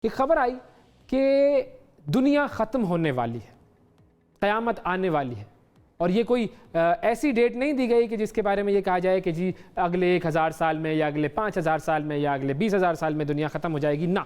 ایک خبر آئی کہ دنیا ختم ہونے والی ہے، قیامت آنے والی ہے، اور یہ کوئی ایسی ڈیٹ نہیں دی گئی کہ جس کے بارے میں یہ کہا جائے کہ جی اگلے 1000 سال میں یا اگلے 5000 سال میں یا اگلے 20000 سال میں دنیا ختم ہو جائے گی۔ نہ،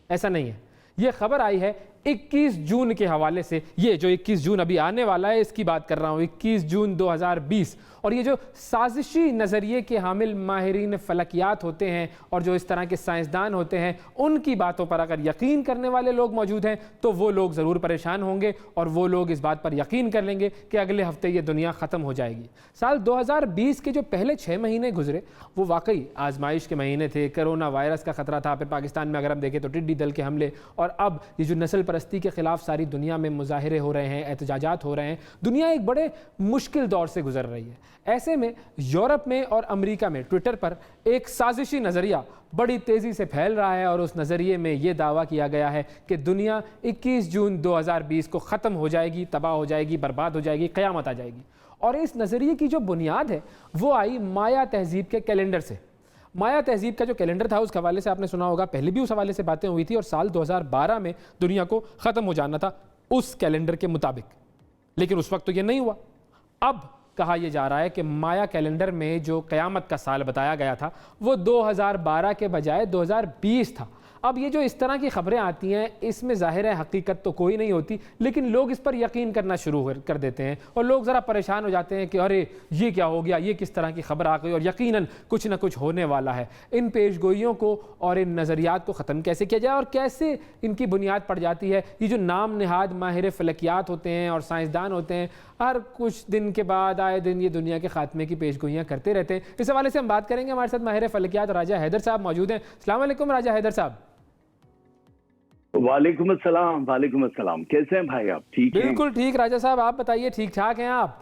ایسا نہیں ہے۔ یہ خبر آئی ہے 21 جون کے حوالے سے، یہ جو 21 جون ابھی آنے والا ہے اس کی بات کر رہا ہوں، 21 جون 2020، اور یہ جو سازشی نظریے کے حامل ماہرین فلکیات ہوتے ہیں اور جو اس طرح کے سائنسدان ہوتے ہیں، ان کی باتوں پر اگر یقین کرنے والے لوگ موجود ہیں تو وہ لوگ ضرور پریشان ہوں گے، اور وہ لوگ اس بات پر یقین کر لیں گے کہ اگلے ہفتے یہ دنیا ختم ہو جائے گی۔ سال 2020 کے جو پہلے 6 مہینے گزرے وہ واقعی آزمائش کے مہینے تھے، کرونا وائرس کا خطرہ تھا، پھر پاکستان میں اگر ہم دیکھیں تو ٹڈی دل کے حملے، اور اب یہ جو نسل پرستی کے خلاف ساری دنیا میں مظاہرے ہو رہے ہیں، احتجاجات ہو رہے ہیں، دنیا ایک بڑے مشکل دور سے گزر رہی ہے۔ ایسے میں یورپ میں اور امریکہ میں ٹویٹر پر ایک سازشی نظریہ بڑی تیزی سے پھیل رہا ہے، اور اس نظریے میں یہ دعویٰ کیا گیا ہے کہ دنیا 21 جون 2020 کو ختم ہو جائے گی، تباہ ہو جائے گی، برباد ہو جائے گی، قیامت آ جائے گی۔ اور اس نظریے کی جو بنیاد ہے وہ آئی مایا تہذیب کے کیلنڈر سے۔ مایا تہذیب کا جو کیلنڈر تھا اس کے حوالے سے آپ نے سنا ہوگا، پہلے بھی اس حوالے سے باتیں ہوئی تھی، اور سال 2012 میں دنیا کو ختم ہو جانا تھا اس کیلنڈر کے مطابق، لیکن اس وقت تو یہ نہیں ہوا۔ اب کہا یہ جا رہا ہے کہ مایا کیلنڈر میں جو قیامت کا سال بتایا گیا تھا وہ 2012 کے بجائے 2020 تھا۔ اب یہ جو اس طرح کی خبریں آتی ہیں اس میں ظاہر ہے حقیقت تو کوئی نہیں ہوتی، لیکن لوگ اس پر یقین کرنا شروع کر دیتے ہیں، اور لوگ ذرا پریشان ہو جاتے ہیں کہ ارے یہ کیا ہو گیا، یہ کس طرح کی خبر آ گئی، اور یقیناً کچھ نہ کچھ ہونے والا ہے۔ ان پیش گوئیوں کو اور ان نظریات کو ختم کیسے کیا جائے اور کیسے ان کی بنیاد پڑ جاتی ہے؟ یہ جو نام نہاد ماہر فلکیات ہوتے ہیں اور سائنسدان ہوتے ہیں، ہر کچھ دن کے بعد آئے دن یہ دنیا کے خاتمے کی پیش گوئیاں کرتے رہتے ہیں۔ اس حوالے سے ہم بات کریں گے، ہمارے ساتھ ماہر فلکیات راجہ حیدر صاحب موجود ہیں۔ السلام علیکم راجہ حیدر صاحب۔ وعلیکم السلام۔ وعلیکم السلام، کیسے ہیں بھائی آپ؟ ٹھیک ہیں؟ بالکل ٹھیک راجہ صاحب، آپ بتائیے ٹھیک ٹھاک ہیں آپ؟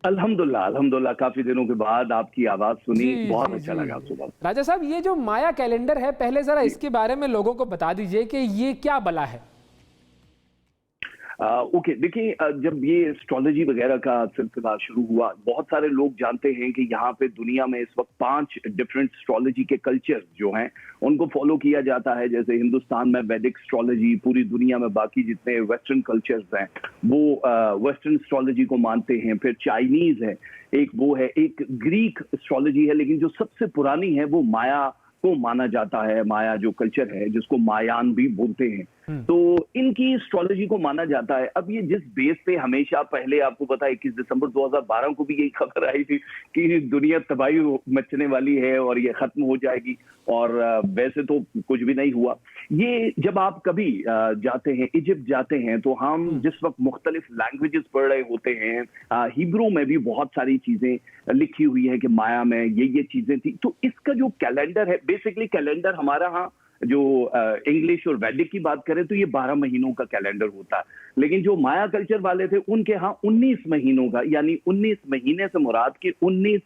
الحمدللہ الحمدللہ، کافی دنوں کے بعد آپ کی آواز سنی، بہت اچھا لگا صبح۔ راجہ صاحب، یہ جو مایا کیلنڈر ہے پہلے ذرا اس کے بارے میں لوگوں کو بتا دیجئے کہ یہ کیا بلا ہے؟ اوکے، دیکھیں، جب یہ اسٹرالوجی وغیرہ کا سلسلہ شروع ہوا، بہت سارے لوگ جانتے ہیں کہ یہاں پہ دنیا میں اس وقت 5 ڈفرینٹ اسٹرالوجی کے کلچر جو ہیں ان کو فالو کیا جاتا ہے۔ جیسے ہندوستان میں ویدک اسٹرالوجی، پوری دنیا میں باقی جتنے ویسٹرن کلچرز ہیں وہ ویسٹرن اسٹرالوجی کو مانتے ہیں۔ پھر چائنیز ہے، ایک وہ ہے، ایک گریک اسٹرالوجی ہے، لیکن جو سب سے پرانی ہے وہ مایا کو مانا جاتا ہے۔ مایا جو کلچر ہے جس کو مایان بھی بولتے ہیں، تو ان کی اسٹرالوجی کو مانا جاتا ہے۔ اب یہ جس بیس پہ ہمیشہ پہلے آپ کو پتا 21 دسمبر 2012 کو بھی یہی خبر آئی تھی کہ دنیا تباہی مچنے والی ہے اور یہ ختم ہو جائے گی، اور ویسے تو کچھ بھی نہیں ہوا۔ یہ جب آپ کبھی جاتے ہیں ایجپٹ جاتے ہیں تو ہم جس وقت مختلف لینگویجز پڑھ رہے ہوتے ہیں، ہیبرو میں بھی بہت ساری چیزیں لکھی ہوئی ہے کہ مایا میں یہ چیزیں تھی۔ تو اس کا جو کیلنڈر ہے، بیسکلی کیلنڈر ہمارا ہاں جو انگلش اور ویدک کی بات کریں تو یہ 12 مہینوں کا کیلنڈر ہوتا ہے، لیکن جو مایا کلچر والے تھے ان کے ہاں 19 مہینوں کا، یعنی 19 مہینے سے مراد کے 19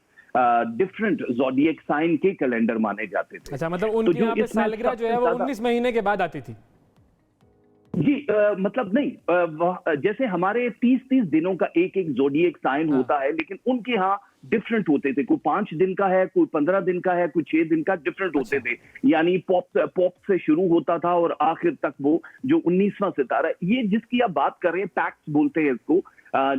ڈفرنٹ زوڈیک سائن کے کیلنڈر مانے جاتے تھے۔ اچھا، مطلب ان کے یہاں پہ سالگرہ جو ہے وہ 19 مہینے کے بعد آتی تھی؟ جی، مطلب نہیں، جیسے ہمارے 30 دنوں کا ایک زوڈیک سائن ہوتا ہے، لیکن ان کے ہاں ڈفرنٹ ہوتے تھے، کوئی 5 دن کا ہے، کوئی 15 دن کا ہے، کوئی 6 دن کا، ڈفرنٹ ہوتے تھے۔ یعنی پوپ سے شروع ہوتا تھا اور آخر تک وہ جو 19واں ستارہ، یہ جس کی آپ بات کر رہے ہیں پیکس بولتے ہیں اس کو،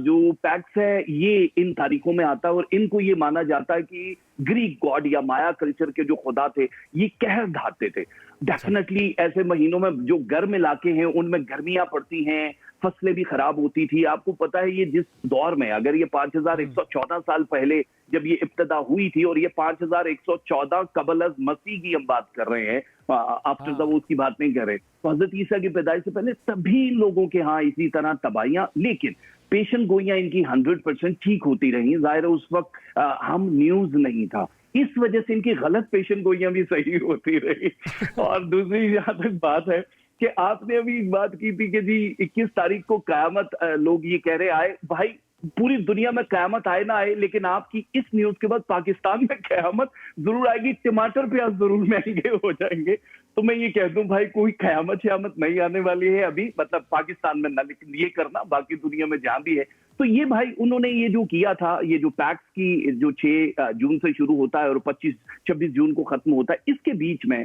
جو پیکس ہے یہ ان تاریخوں میں آتا ہے، اور ان کو یہ مانا جاتا ہے کہ گریک گاڈ یا مایا کلچر کے جو خدا تھے یہ قہر ڈھاتے تھے۔ ڈیفینیٹلی ایسے مہینوں میں جو گرم علاقے ہیں ان میں گرمیاں پڑتی ہیں، فصلیں بھی خراب ہوتی تھی۔ آپ کو پتا ہے یہ جس دور میں، اگر یہ 5114 سال پہلے جب یہ ابتدا ہوئی تھی، اور یہ 5114 قبل از مسیح کی ہم بات کر رہے ہیں، آفٹر دا وہ اس کی بات نہیں کر رہے، تو حضرت عیسیٰ کی پیدائش سے پہلے سبھی لوگوں کے ہاں اسی طرح تباہیاں، لیکن پیشن گوئیاں ان کی 100% ٹھیک ہوتی رہی۔ ظاہر ہے اس وقت ہم نیوز نہیں تھا، اس وجہ سے ان کی غلط پیشن گوئیاں بھی صحیح ہوتی رہی۔ اور دوسری جہاں تک بات ہے کہ آپ نے ابھی ایک بات کی تھی کہ جی 21 تاریخ کو قیامت، لوگ یہ کہہ رہے آئے، بھائی پوری دنیا میں قیامت آئے نہ آئے، لیکن آپ کی اس نیوز کے بعد پاکستان میں قیامت ضرور آئے گی، ٹماٹر پیاز ضرور مہنگے ہو جائیں گے۔ تو میں یہ کہہ دوں بھائی کوئی قیامت شیامت نہیں آنے والی ہے ابھی، مطلب پاکستان میں نہ، لیکن یہ کرنا باقی دنیا میں جہاں بھی ہے۔ تو یہ بھائی انہوں نے یہ جو کیا تھا، یہ جو پیکس کی جو 6 جون سے شروع ہوتا ہے اور 26 جون کو ختم ہوتا ہے، اس کے بیچ میں